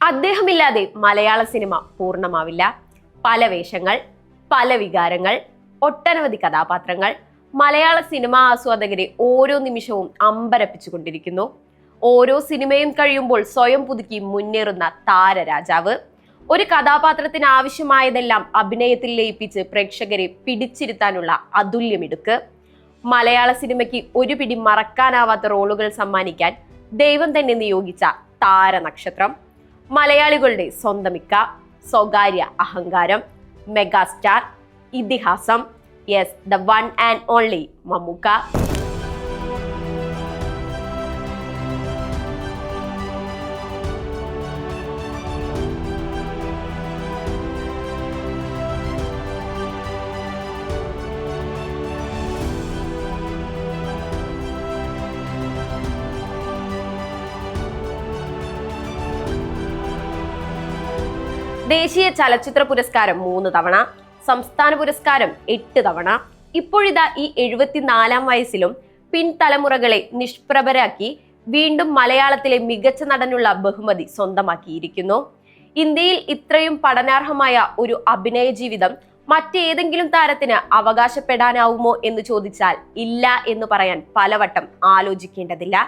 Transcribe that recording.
അദ്ദേഹമില്ലാതെ മലയാള cinema പൂർണ്ണമാവില്ല. പല വേഷങ്ങൾ, പല വികാരങ്ങൾ, ഒട്ടനവധി കഥാപാത്രങ്ങൾ മലയാള സിനിമാ ആസ്വാദകരെ ഓരോ നിമിഷവും അമ്പരപ്പിച്ചുകൊണ്ടിരിക്കുന്നു. ഓരോ സിനിമയും കഴിയുമ്പോൾ സ്വയം പുതുക്കി മുന്നേറുന്ന താരരാജാവ്. ഒരു കഥാപാത്രത്തിന് ആവശ്യമായതെല്ലാം അഭിനയത്തിൽ ലയിപ്പിച്ച് പ്രേക്ഷകരെ പിടിച്ചിരുത്താനുള്ള അതുല്യമിടുക്ക്. മലയാള സിനിമയ്ക്ക് ഒരു പിടി മറക്കാനാവാത്ത റോളുകൾ സമ്മാനിക്കാൻ ദൈവം തന്നെ നിയോഗിച്ച താരനക്ഷത്രം. മലയാളികളുടെ സ്വന്തമിക്ക, സ്വകാര്യ അഹങ്കാരം, മെഗാസ്റ്റാർ, ഇതിഹാസം, yes, the one and only Mammukka. ദേശീയ ചലച്ചിത്ര പുരസ്കാരം 3 തവണ, സംസ്ഥാന പുരസ്കാരം 8 തവണ. ഇപ്പോഴിതാ ഈ 74-ാം വയസ്സിലും പിൻതലമുറകളെ നിഷ്പ്രഭരാക്കി വീണ്ടും മലയാളത്തിലെ മികച്ച നടനുള്ള ബഹുമതി സ്വന്തമാക്കിയിരിക്കുന്നു. ഇന്ത്യയിൽ ഇത്രയും പഠനാർഹമായ ഒരു അഭിനയ ജീവിതം മറ്റേതെങ്കിലും താരത്തിന് അവകാശപ്പെടാനാവുമോ എന്ന് ചോദിച്ചാൽ ഇല്ല എന്ന് പറയാൻ പലവട്ടം ആലോചിക്കേണ്ടതില്ല.